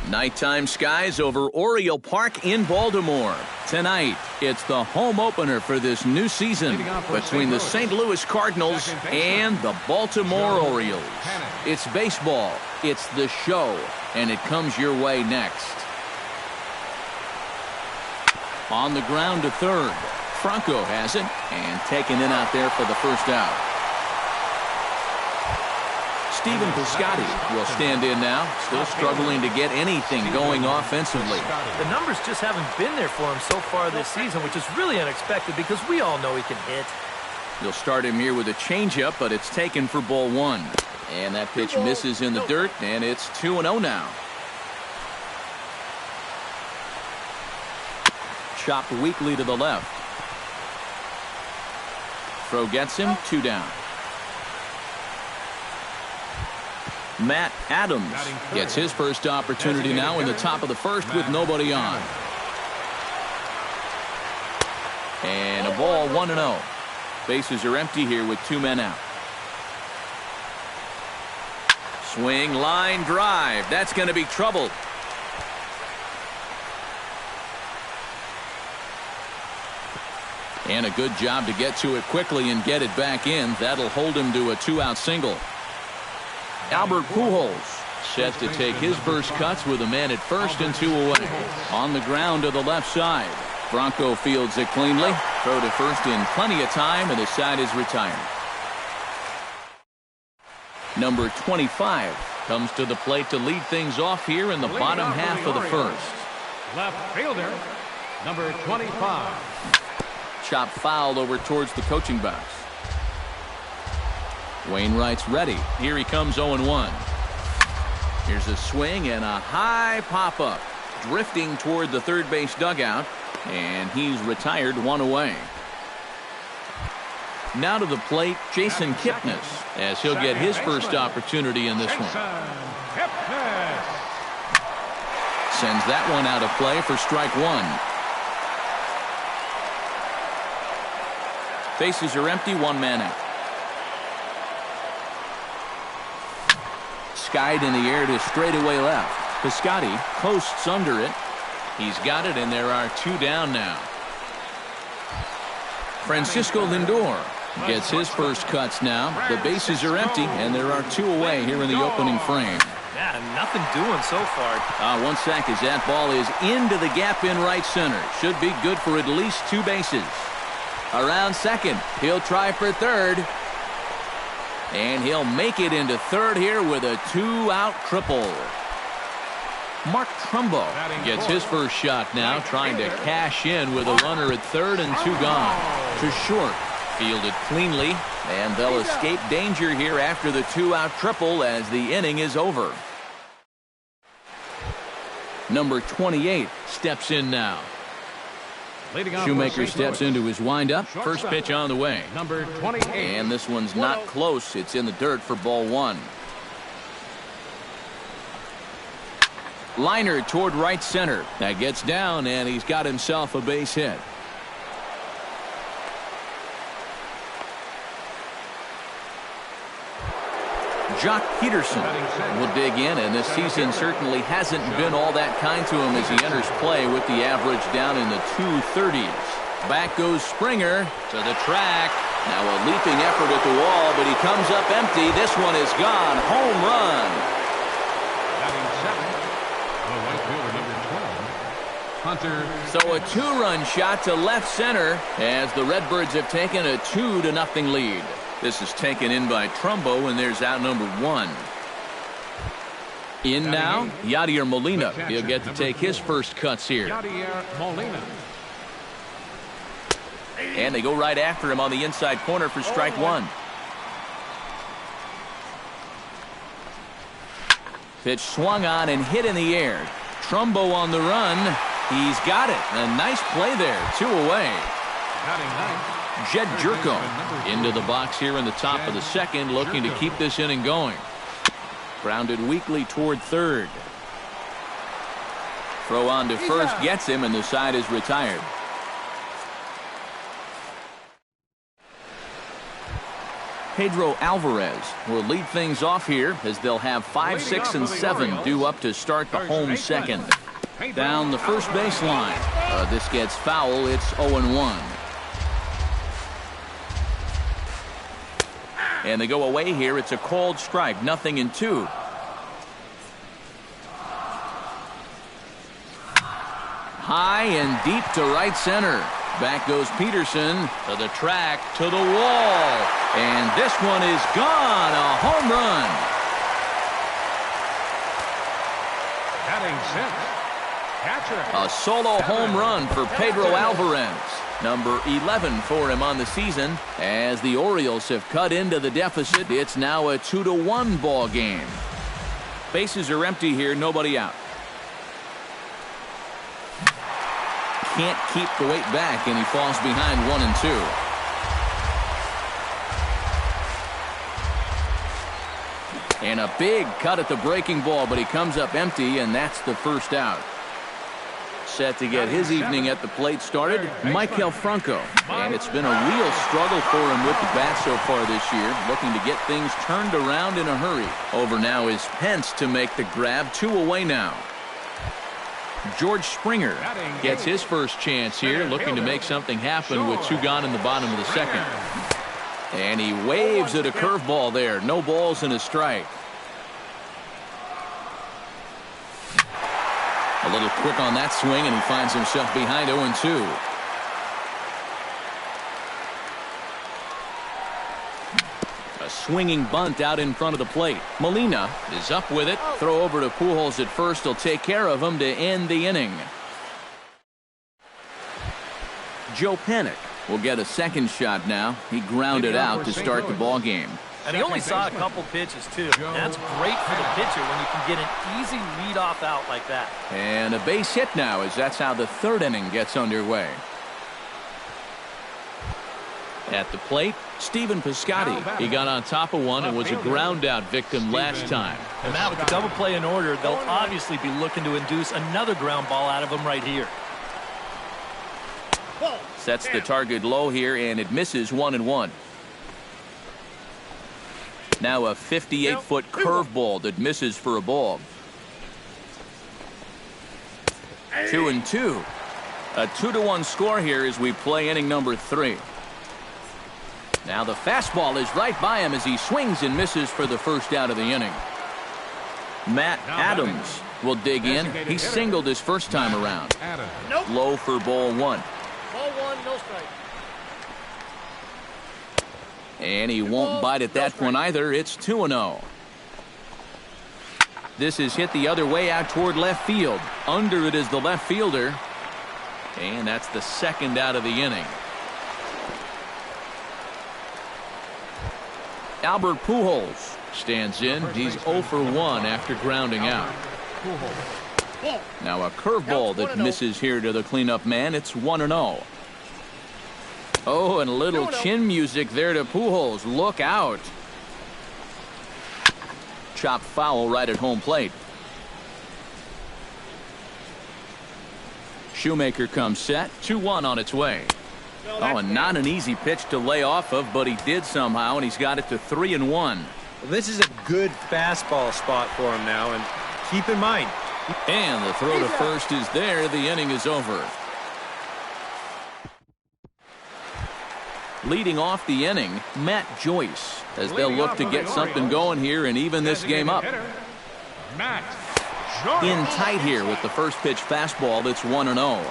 Nighttime skies over Oriole Park in Baltimore. Tonight, it's the home opener for this new season between the St. Louis Cardinals and the Baltimore Orioles. It's baseball, it's the show, and it comes your way next. On the ground to third. Franco has it and taken in out there for the first out. Stephen Piscotty will stand in now, still struggling to get anything going offensively. The numbers just haven't been there for him so far this season, which is really unexpected because we all know he can hit. You'll start him here with a changeup, but it's taken for ball one. And that pitch misses in the dirt, and it's 2-0 now. Chopped weakly to the left. Throw gets him, 2 down. Matt Adams gets his first opportunity now in the top of the first with nobody on. And a ball 1-0. Bases are empty here with 2 men out. Swing, line drive. That's going to be trouble. And a good job to get to it quickly and get it back in. That'll hold him to a 2-out single. Albert Pujols set to take his first cuts with a man at first and 2 away. On the ground to the left side. Bronco fields it cleanly. Throw to first in plenty of time, and the side is retired. Number 25 comes to the plate to lead things off here in the bottom half of the first. Left fielder, number 25. Chop fouled over towards the coaching box. Wainwright's ready. Here he comes 0-1. Here's a swing and a high pop-up. Drifting toward the third base dugout. And he's retired, 1 away. Now to the plate, Jason Kipnis, as he'll get his first opportunity in this one. Sends that one out of play for strike 1. Bases are empty, 1 man out. Skied in the air to straightaway left. Piscotty posts under it. He's got it, and there are 2 down now. Francisco Lindor gets his first cuts now. The bases are empty, and there are 2 away here in the opening frame. Yeah, nothing doing so far. 1 sack as that ball is into the gap in right center. Should be good for at least 2 bases. Around second. He'll try for third. And he'll make it into third here with a 2-out triple. Mark Trumbo gets his first shot now, trying to cash in with a runner at third and 2 gone. To short. Fielded cleanly, and they'll escape danger here after the 2-out triple as the inning is over. Number 28 steps in now. Shoemaker steps into his windup. First pitch on the way. Number 28. And this one's not close. It's in the dirt for ball 1. Liner toward right center. That gets down, and he's got himself a base hit. Jock Peterson will dig in, and this season certainly hasn't been all that kind to him as he enters play with the average down in the 230s. Back goes Springer to the track. Now a leaping effort at the wall, but he comes up empty. This one is gone. Home run. Batting 7th, the right fielder, number 12, Hunter. So a 2-run shot to left center as the Redbirds have taken a 2-0 lead. This is taken in by Trumbo, and there's out number 1. In now, Yadier Molina. He'll get to take his first cuts here. Yadier Molina. And they go right after him on the inside corner for strike 1. Pitch swung on and hit in the air. Trumbo on the run. He's got it. A nice play there. 2 away. Jed Jerko into the box here in the top of the second, looking to keep this inning going. Grounded weakly toward third. Throw on to first gets him, and the side is retired. Pedro Alvarez will lead things off here as they'll have 5, 6, and 7 due up to start the home second. Down the first baseline. This gets foul. It's 0-1. And they go away here. It's a called strike. 0-2. High and deep to right center. Back goes Peterson to the track, to the wall. And this one is gone. A home run. Batting sixth, catcher. A solo home run for Pedro Alvarez. Number 11 for him on the season. As the Orioles have cut into the deficit, it's now a 2-1 ball game. Bases are empty here, nobody out. Can't keep the weight back, and he falls behind 1-2. And a big cut at the breaking ball, but he comes up empty, and that's the first out. Set to get his evening at the plate started, Maikel Franco. And it's been a real struggle for him with the bat so far this year, looking to get things turned around in a hurry. Over now is Pence to make the grab. 2 away now. George Springer gets his first chance here, looking to make something happen with 2 gone in the bottom of the second. And he waves at a curveball there. No balls and a strike. A little quick on that swing, and he finds himself behind 0-2. A swinging bunt out in front of the plate. Molina is up with it. Throw over to Pujols at first. He'll take care of him to end the inning. Joe Panik will get a second shot now. He grounded out to start the ball game. And he only saw a couple pitches, too. That's great for the pitcher when you can get an easy leadoff out like that. And a base hit now, as that's how the third inning gets underway. At the plate, Stephen Piscotty. He got on top of one and was a ground out victim last time. And now with the double play in order, they'll obviously be looking to induce another ground ball out of him right here. Sets the target low here, and it misses 1-1. Now a 58-foot curveball that misses for a ball. 2-2. A 2-1 score here as we play inning number 3. Now the fastball is right by him as he swings and misses for the first out of the inning. Matt Adams will dig in. He singled his first time around. Low for ball 1. Ball 1, no strike. And he won't bite at that one either. It's 2-0. This is hit the other way out toward left field. Under it is the left fielder. And that's the second out of the inning. Albert Pujols stands in. He's 0 for 1 after grounding out. Now a curveball that misses here to the cleanup man. It's 1-0. Oh, and a little chin music there to Pujols. Look out. Chopped foul right at home plate. Shoemaker comes set. 2-1 on its way. Oh, and not an easy pitch to lay off of, but he did somehow, and he's got it to 3-1. Well, this is a good fastball spot for him now, and keep in mind. And the throw to first is there. The inning is over. Leading off the inning, Matt Joyce, as they'll look to get something going here and even this game up. In tight here with the first pitch fastball. That's 1-0.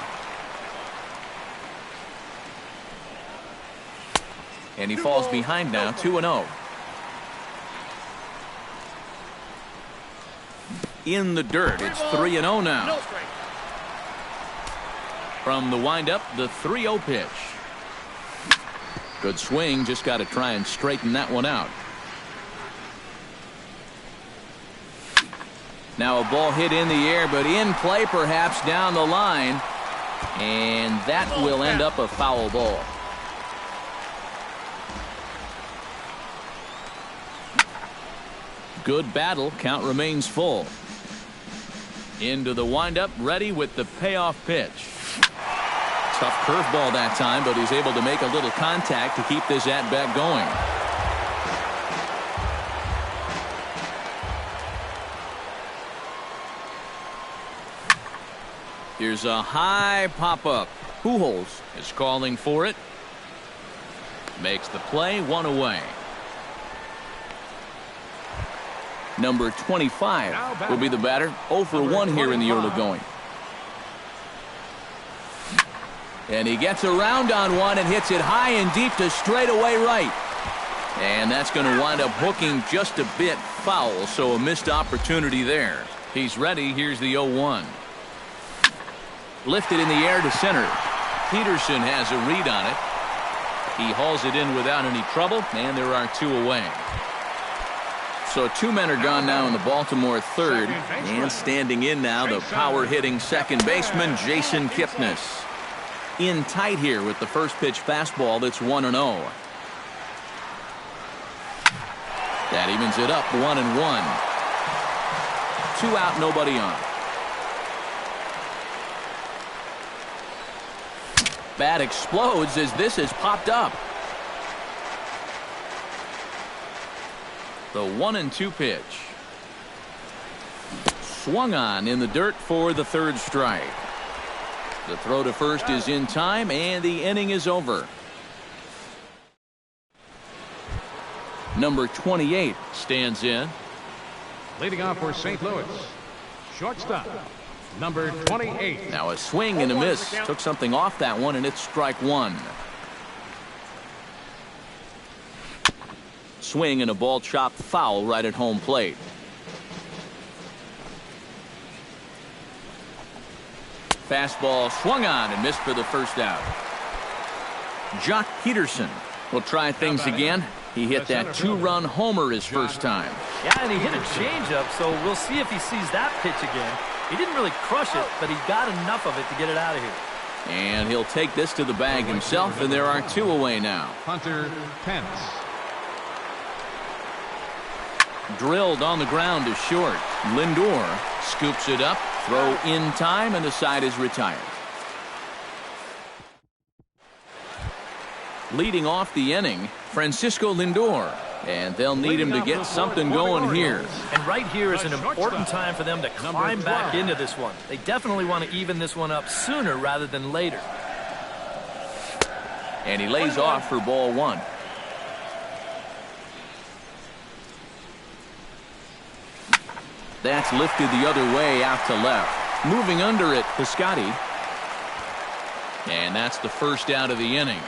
And he falls behind now, 2-0. In the dirt, it's 3-0 now. From the windup, the 3-0 pitch. Good swing, just got to try and straighten that one out. Now a ball hit in the air, but in play perhaps down the line. And that will end up a foul ball. Good battle. Count remains full. Into the windup, ready with the payoff pitch. Tough curveball that time, but he's able to make a little contact to keep this at-bat going. Here's a high pop-up. Pujols is calling for it. Makes the play, one away. Number 25 will be the batter. 0 for 1 here in the early going. And he gets around on one and hits it high and deep to straightaway right. And that's going to wind up hooking just a bit foul, so a missed opportunity there. He's ready. Here's the 0-1. Lifted in the air to center. Peterson has a read on it. He hauls it in without any trouble, and there are 2 away. So 2 men are gone now in the Baltimore third, and standing in now the power-hitting second baseman Jason Kipnis. In tight here with the first pitch fastball that's 1-0. That evens it up 1-1. 2 out, nobody on. Bat explodes as this is popped up. The 1-2 pitch. Swung on in the dirt for the third strike. The throw to first is in time, and the inning is over. Number 28 stands in. Leading off for St. Louis, shortstop, number 28. Now a swing and a miss. Took something off that one, and it's strike 1. Swing and a ball chopped foul right at home plate. Fastball swung on and missed for the first out. Jock Peterson will try things again. He hit that 2-run homer his first time. Yeah, and he hit a changeup, so we'll see if he sees that pitch again. He didn't really crush it, but he got enough of it to get it out of here. And he'll take this to the bag himself, and there are 2 away now. Hunter Pence. Drilled on the ground to short. Lindor scoops it up, throw in time, and the side is retired. Leading off the inning, Francisco Lindor, and they'll need him to get something going here. And right here is an important time for them to climb back into this one. They definitely want to even this one up sooner rather than later. And he lays off for ball 1. That's lifted the other way out to left. Moving under it, Piscotty. And that's the first out of the inning.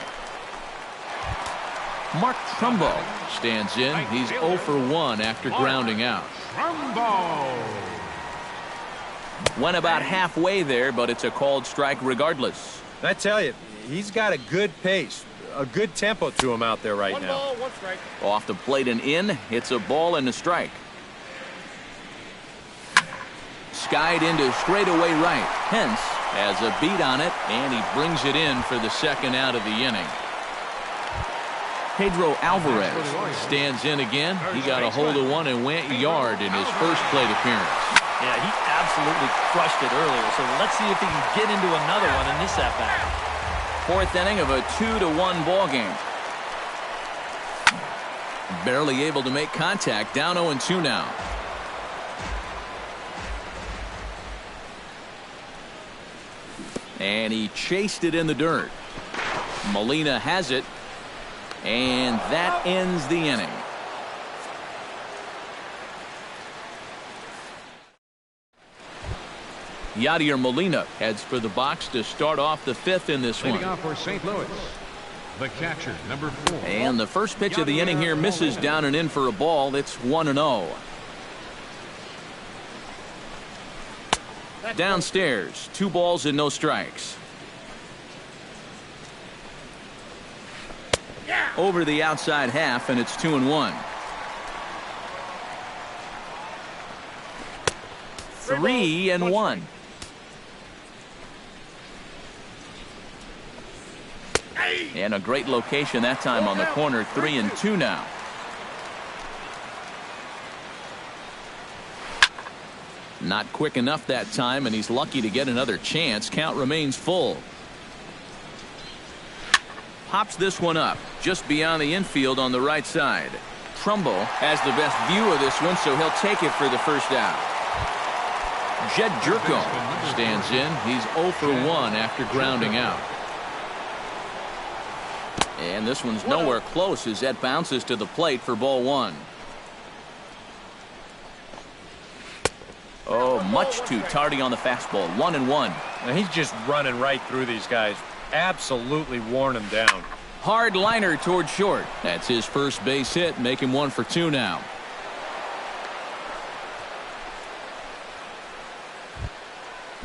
Mark Trumbo stands in. He's 0 for 1 after grounding out. Trumbo. Went about halfway there, but it's a called strike regardless. I tell you, he's got a good pace, a good tempo to him out there right now. 1 ball, 1 strike. Off the plate and in. Hits a ball and a strike. Skied into straightaway right. Pence has a beat on it, and he brings it in for the second out of the inning. Pedro Alvarez stands in again. He got a hold of one and went yard in his first plate appearance. Yeah, he absolutely crushed it earlier, so let's see if he can get into another one in this at-bat. 4th inning of a 2-1 ball game. Barely able to make contact. Down 0-2 now. And he chased it in the dirt. Molina has it. And that ends the inning. Yadier Molina heads for the box to start off the 5th in this one. Leading off for St. Louis, the catcher, number 4. And the first pitch of the inning here misses down and in for a ball. It's 1-0. Downstairs, 2 balls and no strikes. Over the outside half, and it's 2-1. 3-1. And a great location that time on the corner. 3-2 now. Not quick enough that time, and he's lucky to get another chance. Count remains full. Pops this one up just beyond the infield on the right side. Trumbo has the best view of this one, so he'll take it for the first out. Jed Jerko stands in. He's 0 for 1 after grounding out. And this one's nowhere close as that bounces to the plate for ball 1. Oh, much too tardy on the fastball. 1-1. Now he's just running right through these guys. Absolutely worn them down. Hard liner toward short. That's his first base hit. Make him 1 for 2 now.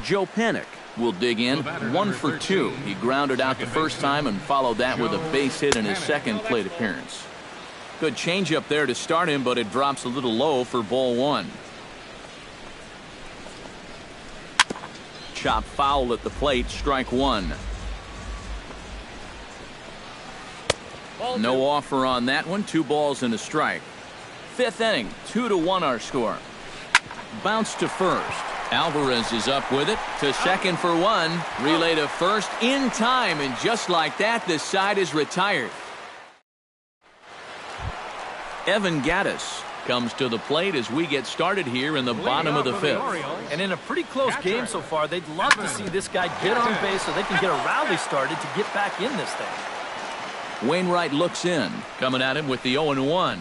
Joe Panik will dig in. 1 for 2. He grounded out the first time and followed that with a base hit in his second plate appearance. Good changeup there to start him, but it drops a little low for ball 1. Chop foul at the plate. Strike 1. No offer on that one. 2 balls and a strike. 5th inning. 2-1 our score. Bounce to first. Alvarez is up with it. To second for 1. Relay to first in time. And just like that, this side is retired. Evan Gattis comes to the plate as we get started here in the bottom of the 5th. And in a pretty close game so far, they'd love to see this guy get on base so they can get a rally started to get back in this thing. Wainwright looks in. Coming at him with the 0-1.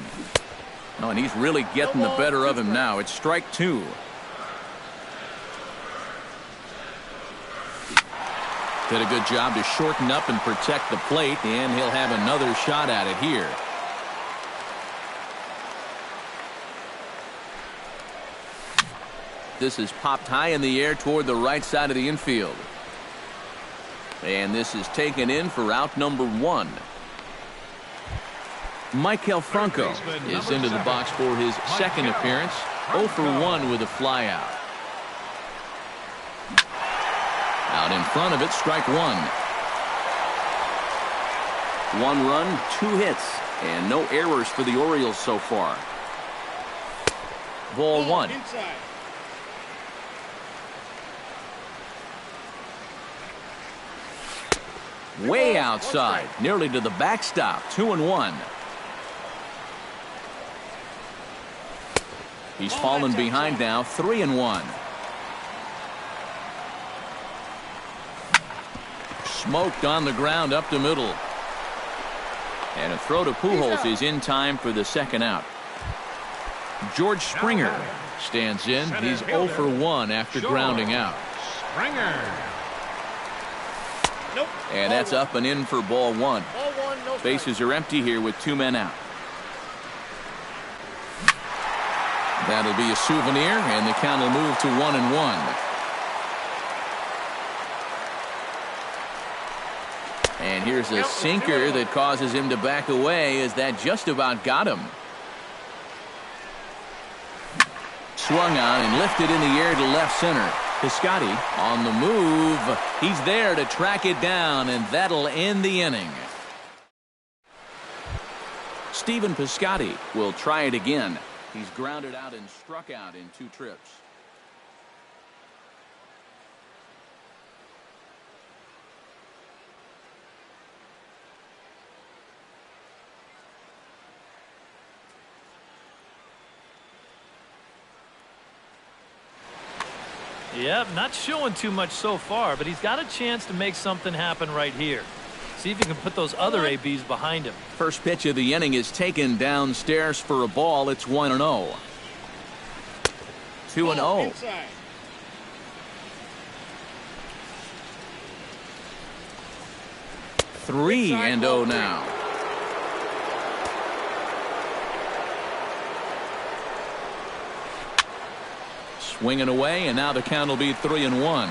Oh, and he's really getting the better of him now. It's strike 2. Did a good job to shorten up and protect the plate, and he'll have another shot at it here. This is popped high in the air toward the right side of the infield. And this is taken in for out number 1. Michael Franco is into the box for his second appearance. 0 for 1 with a flyout. Out in front of it, strike 1. 1 run, 2 hits, and no errors for the Orioles so far. Ball 1. Way outside, nearly to the backstop. 2-1. He's fallen behind now. 3-1. Smoked on the ground up the middle. And a throw to Pujols is in time for the second out. George Springer stands in. He's 0 for 1 after grounding out. Springer. And that's up and in for ball 1. Bases are empty here with 2 men out. That'll be a souvenir, and the count will move to 1-1. And here's a sinker that causes him to back away, as that just about got him. Swung on and lifted in the air to left center. Piscotty on the move. He's there to track it down, and that'll end the inning. Stephen Piscotty will try it again. He's grounded out and struck out in 2 trips. Yep, not showing too much so far, but he's got a chance to make something happen right here. See if he can put those other ABs behind him. First pitch of the inning is taken downstairs for a ball. It's 1-0. 2-0. 3-0 now. Swinging away, and now the count will be 3-1.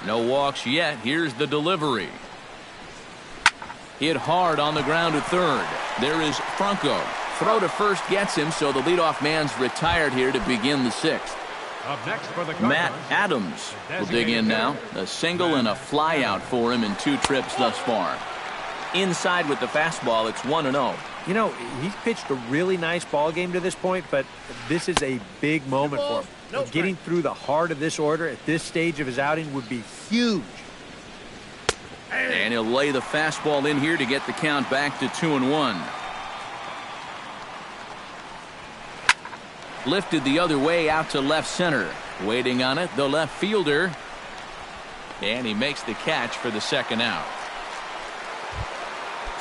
No walks yet. Here's the delivery. Hit hard on the ground to third. There is Franco. Throw to first gets him, so the leadoff man's retired here to begin the 6th. Up next for the Matt Cardinals, Adams will dig in now. A single and a flyout for him in 2 trips thus far. Inside with the fastball, it's 1-0. You know, he's pitched a really nice ball game to this point, but this is a big moment for him. And getting through the heart of this order at this stage of his outing would be huge. And he'll lay the fastball in here to get the count back to 2-1. Lifted the other way out to left center. Waiting on it, the left fielder. And he makes the catch for the second out.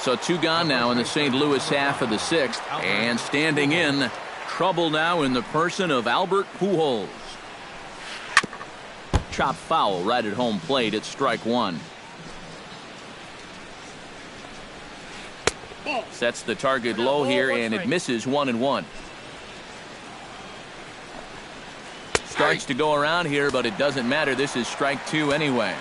So 2 gone now in the St. Louis half of the 6th. And standing in, trouble now in the person of Albert Pujols. Chop foul right at home plate at strike 1. Sets the target low here, and it misses 1-1. Starts to go around here, but it doesn't matter. This is strike 2 anyway.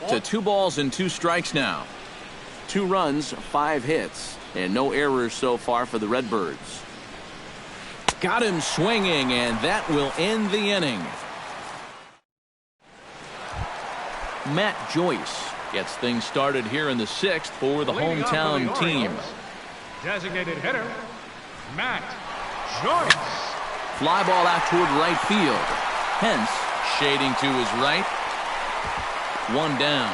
To 2 balls and 2 strikes now. 2 runs, 5 hits, and no errors so far for the Redbirds. Got him swinging, and that will end the inning. Matt Joyce gets things started here in the 6th for the hometown team. Designated hitter, Matt Joyce. Fly ball out toward right field. Hence, shading to his right. 1 down.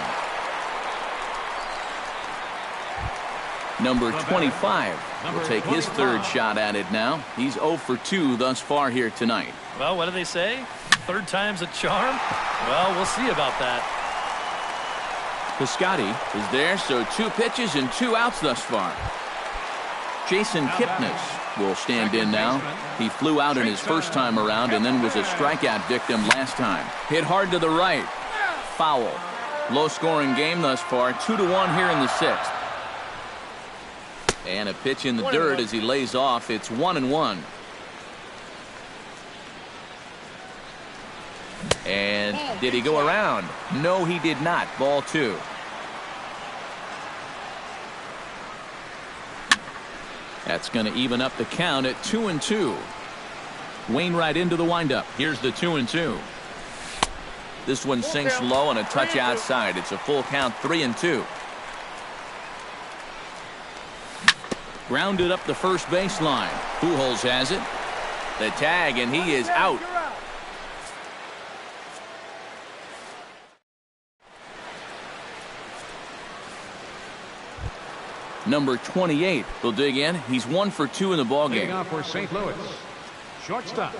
Number 25 will take his 3rd shot at it now. He's 0 for 2 thus far here tonight. Well, what do they say? 3rd time's a charm? Well, we'll see about that. Piscotty is there, so 2 pitches and 2 outs thus far. Jason Kipnis will stand in now. He flew out in his first time around and then was a strikeout victim last time. Hit hard to the right. Foul. Low-scoring game thus far. 2-1 here in the 6th. And a pitch in the dirt as he lays off. It's 1-1. And did he go around? No, he did not. Ball 2. That's going to even up the count at 2-2. Wainwright into the windup. Here's the 2-2. This one sinks low and a touch outside. It's a full count, 3-2. Grounded up the first baseline. Pujols has it. The tag, and he is out. Number 28 will dig in. He's 1 for 2 in the ballgame. Leading off for St. Louis, shortstop,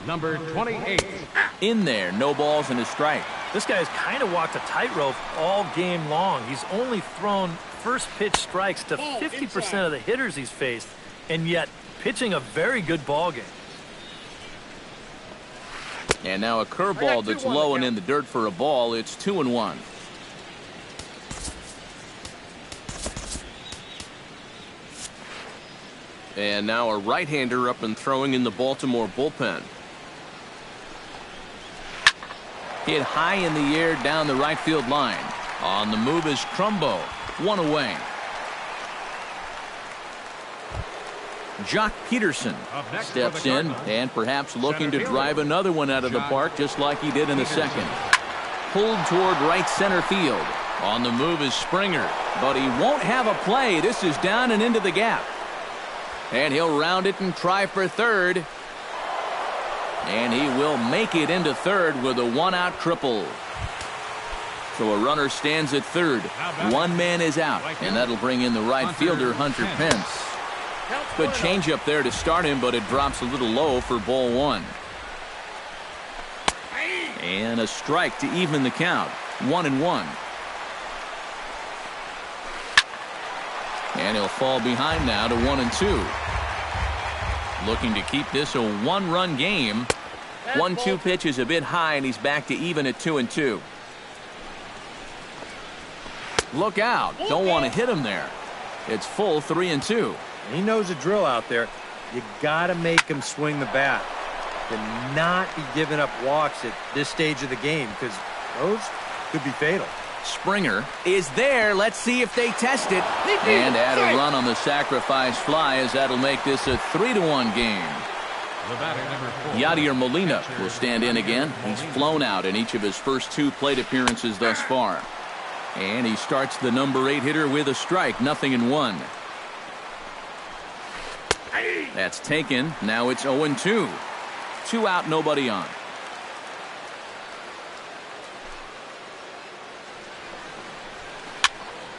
number 28. In there, no balls and a strike. This guy's kind of walked a tightrope all game long. He's only thrown first pitch strikes to 50% of the hitters he's faced, and yet pitching a very good ball game. And now a curveball that's low and in the dirt for a ball. It's 2-1. And now a right-hander up and throwing in the Baltimore bullpen. Hit high in the air down the right field line. On the move is Trumbo. 1 away. Jock Peterson steps in and perhaps looking to drive another one out of the park just like he did in the 2nd. Pulled toward right center field. On the move is Springer, but he won't have a play. This is down and into the gap. And he'll round it and try for 3rd. And he will make it into 3rd with a 1-out triple. So a runner stands at 3rd. 1 man is out, and that'll bring in the right fielder, Hunter Pence. Good changeup there to start him, but it drops a little low for ball 1. And a strike to even the count. 1-1. And he'll fall behind now to 1-2. Looking to keep this a 1-run game. 1-2 pitch is a bit high, and he's back to even at 2-2. Look out. Don't want to hit him there. It's full 3-2. He knows the drill out there. You got to make him swing the bat. To not be giving up walks at this stage of the game, because those could be fatal. Springer is there. Let's see if they test it. And add a run on the sacrifice fly, as that'll make this a 3-1 game. Yadier Molina will stand in again. He's flown out in each of his first 2 plate appearances thus far. And he starts the number 8 hitter with a strike. 0-1. That's taken. Now it's 0-2. 2 out, nobody on.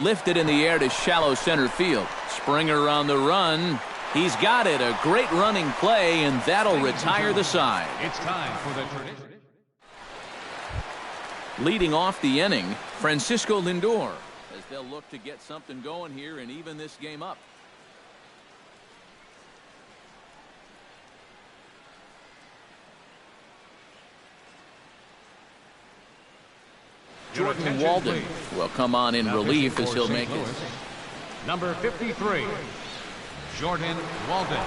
Lifted in the air to shallow center field. Springer on the run. He's got it. A great running play, and that'll retire the side. It's time for the tradition. Leading off the inning, Francisco Lindor, as they'll look to get something going here and even this game up. Jordan Walden will come on in relief as he'll make it. Number 53, Jordan Walden.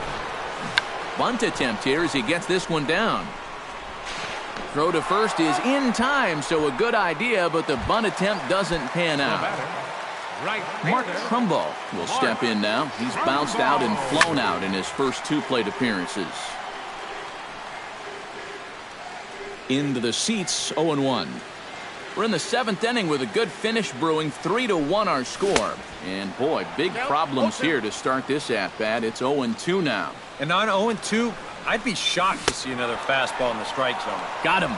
Bunt attempt here as he gets this one down. Throw to first is in time, so a good idea, but the bunt attempt doesn't pan out. Mark Trumbo will step in now. He's bounced out and flown out in his first 2 plate appearances. Into the seats, 0-1. We're in the 7th inning with a good finish brewing. 3-1 our score. And boy, big problems here to start this at-bat. It's 0-2 now. And on 0-2, I'd be shocked to see another fastball in the strike zone. Got him.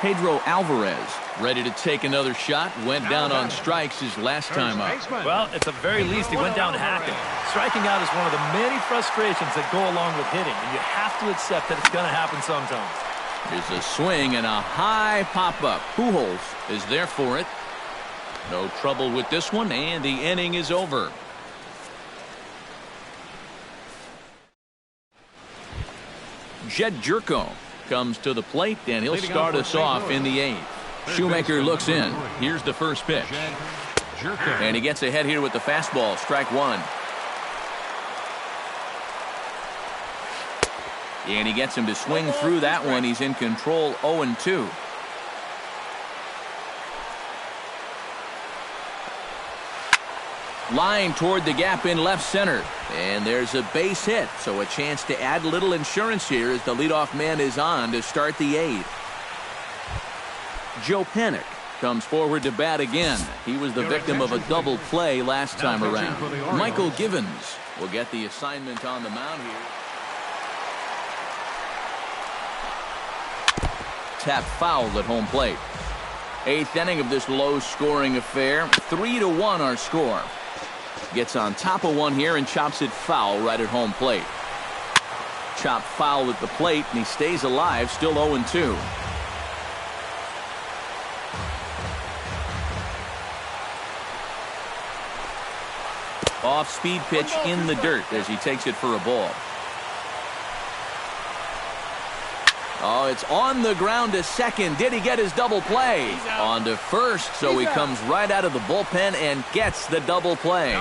Pedro Alvarez ready to take another shot. Went down on strikes his last time up. Well, at the very least, he went down hacking. Striking out is one of the many frustrations that go along with hitting, and you have to accept that it's going to happen sometimes. Here's a swing and a high pop-up. Pujols is there for it. No trouble with this one, and the inning is over. Jed Jerko comes to the plate, and he'll start us off in the 8th. Shoemaker looks in. Here's the first pitch. And he gets ahead here with the fastball. Strike 1. And he gets him to swing through that one. He's in control, 0-2. Line toward the gap in left center. And there's a base hit, so a chance to add a little insurance here as the leadoff man is on to start the 8th. Joe Panik comes forward to bat again. He was the victim of a double play last time around. Michael Givens will get the assignment on the mound here. Tap foul at home plate. 8th inning of this low-scoring affair. 3-1 our score. Gets on top of one here and chops it foul right at home plate. Chop foul at the plate, and he stays alive, still 0-2. Off-speed pitch in the dirt as he takes it for a ball. Oh, it's on the ground to second. Did he get his double play? On to first, so he comes right out of the bullpen and gets the double play.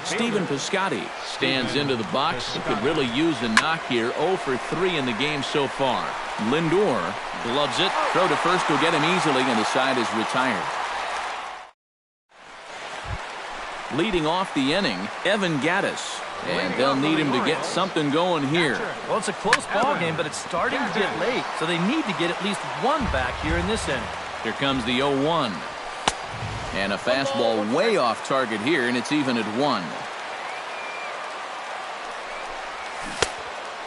Stephen Piscotty stands into the box. He could really use a knock here. 0 for 3 in the game so far. Lindor gloves it. Throw to first will get him easily, and the side is retired. Leading off the inning, Evan Gattis. And they'll need him to get something going here. Well, it's a close ball game, but it's starting to get late, so they need to get at least one back here in this inning. Here comes the 0-1. And a fastball way off target here, and it's even at 1.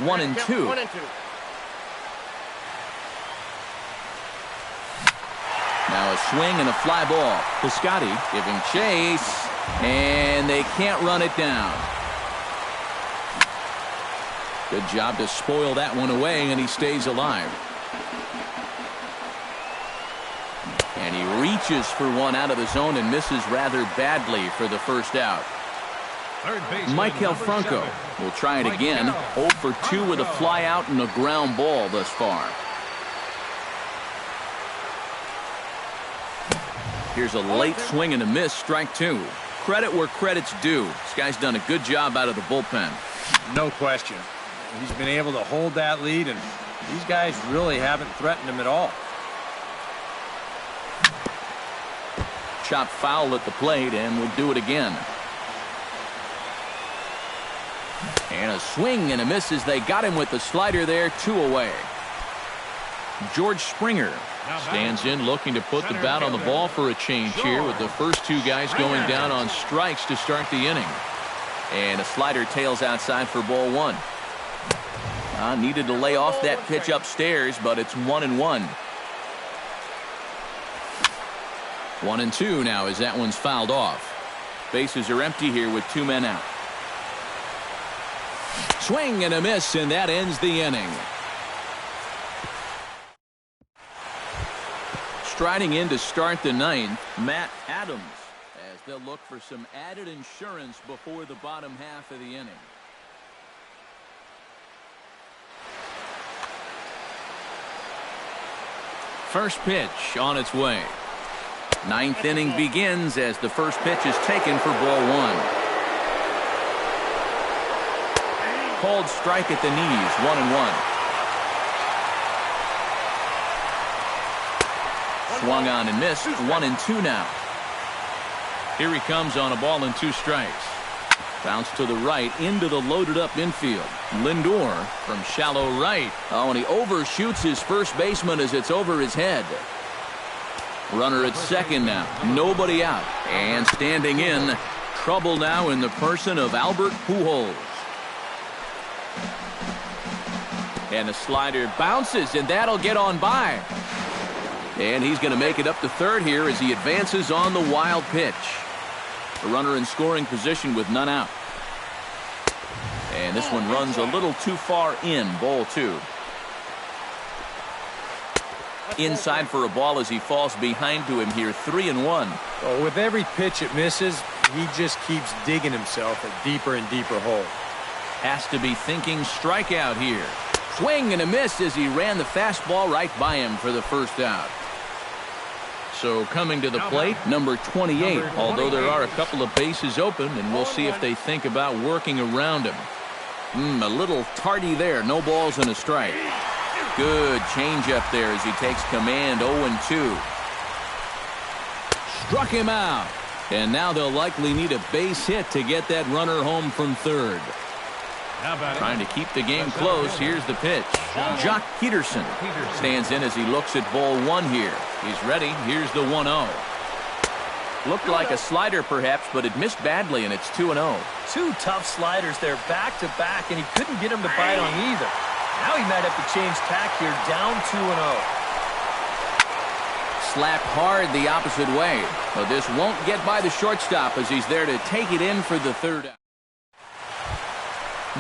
1-2. 1-2. Now a swing and a fly ball. Piscotty giving chase, and they can't run it down. Good job to spoil that one away, and he stays alive. And he reaches for one out of the zone and misses rather badly for the first out. Maikel Franco will try it again. 0 for 2 with a fly out and a ground ball thus far. Here's a late swing and a miss, strike 2. Credit where credit's due. This guy's done a good job out of the bullpen. No question. He's been able to hold that lead, and these guys really haven't threatened him at all. Chop foul at the plate, and we'll do it again. And a swing and a miss as they got him with the slider there, 2 away. George Springer stands in looking to put the bat on the ball for a change here with the first 2 guys going down on strikes to start the inning. And a slider tails outside for ball 1. Needed to lay off that pitch upstairs, but it's 1-1. 1-2 now as that one's fouled off. Bases are empty here with 2 men out. Swing and a miss, and that ends the inning. Striding in to start the 9th, Matt Adams, as they'll look for some added insurance before the bottom half of the inning. First pitch on its way. 9th inning begins as the first pitch is taken for ball 1. Called strike at the knees, 1-1. Swung on and missed, 1-2 now. Here he comes on a ball and 2 strikes. Bounce to the right into the loaded up infield. Lindor from shallow right. Oh, and he overshoots his first baseman as it's over his head. Runner at second now. Nobody out. And standing in, trouble now in the person of Albert Pujols. And a slider bounces, and that'll get on by. And he's going to make it up to third here as he advances on the wild pitch. A runner in scoring position with none out. And this one runs a little too far in, ball 2. Inside for a ball as he falls behind to him here, 3-1. Oh, with every pitch it misses, he just keeps digging himself a deeper and deeper hole. Has to be thinking strikeout here. Swing and a miss as he ran the fastball right by him for the first out. So coming to the plate, number 28, although there are a couple of bases open, and we'll see if they think about working around him. A little tardy there, no balls and a strike. Good changeup there as he takes command, 0-2. Struck him out. And now they'll likely need a base hit to get that runner home from third. Trying to keep the game close. Here's the pitch. Jock Peterson stands in as he looks at ball 1 here. He's ready. Here's the 1-0. Looked like a slider perhaps, but it missed badly, and it's 2-0. 2 tough sliders there back to back, and he couldn't get him to bite on either. Now he might have to change tack here, down 2-0. Slapped hard the opposite way. But this won't get by the shortstop as he's there to take it in for the third out.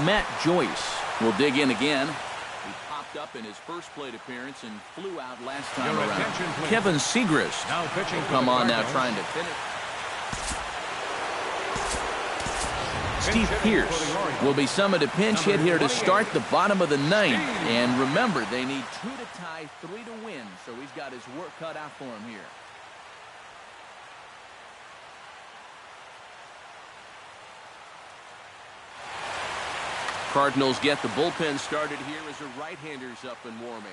Matt Joyce will dig in again. He popped up in his first plate appearance and flew out last time around. Kevin Segrist will come on now trying to finish. Steve Pearce will be summoned a pinch hit here to start the bottom of the 9th. And remember, they need 2 to tie, 3 to win. So he's got his work cut out for him here. Cardinals get the bullpen started here as the right-handers up and warming.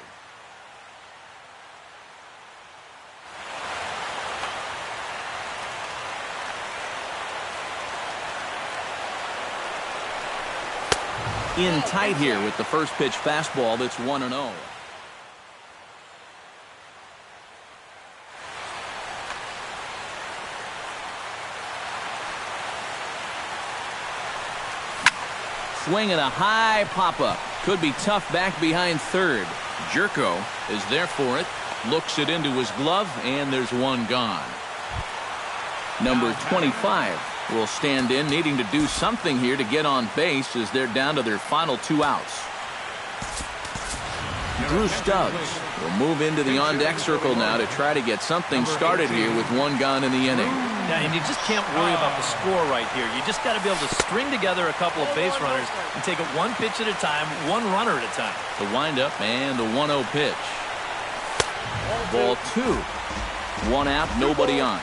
In tight here with the first pitch fastball that's 1-0. Swing and a high pop-up. Could be tough back behind third. Jerko is there for it. Looks it into his glove, and there's one gone. Number 25 will stand in, needing to do something here to get on base as they're down to their final 2 outs. Drew Stubbs will move into the on-deck circle now to try to get something started here with 1 gone in the inning. Yeah, and you just can't worry about the score right here. You just got to be able to string together a couple of base runners and take it 1 pitch at a time, 1 runner at a time. The windup and the 1-0 pitch. Ball 2. 1 out, nobody on.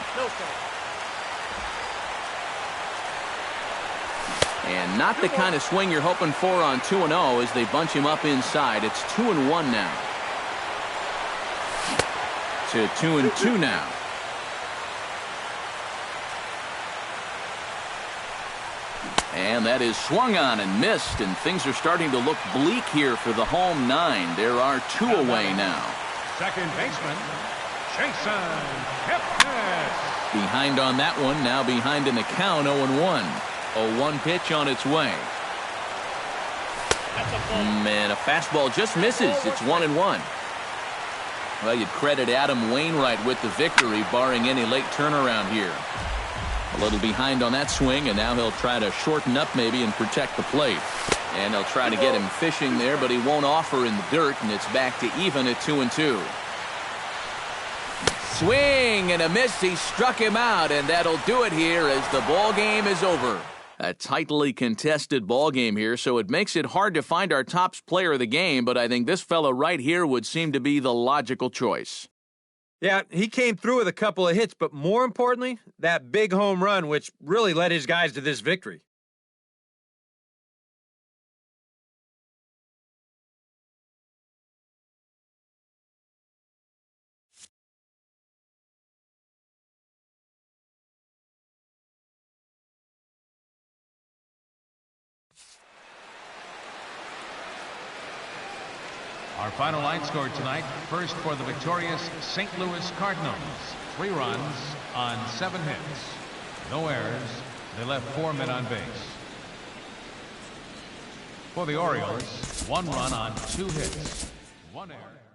And not the kind of swing you're hoping for on 2-0 as they bunch him up inside. It's 2-1 now. To 2-2 now. And that is swung on and missed, and things are starting to look bleak here for the home 9. There are 2 away now. Second baseman, Jason Kipnis. Behind on that one, now behind in the count, 0-1. A 1 pitch on its way. And a fastball just misses. It's 1-1. Well, you'd credit Adam Wainwright with the victory, barring any late turnaround here. A little behind on that swing, and now he'll try to shorten up maybe and protect the plate. And he'll try to get him fishing there, but he won't offer in the dirt, and it's back to even at 2-2. Swing and a miss. He struck him out, and that'll do it here as the ball game is over. A tightly contested ball game here, so it makes it hard to find our top player of the game, but I think this fella right here would seem to be the logical choice. Yeah, he came through with a couple of hits, but more importantly, that big home run, which really led his guys to this victory. Our final line score tonight, first for the victorious St. Louis Cardinals. 3 runs on 7 hits. No errors. They left 4 men on base. For the Orioles, 1 run on 2 hits. 1 error.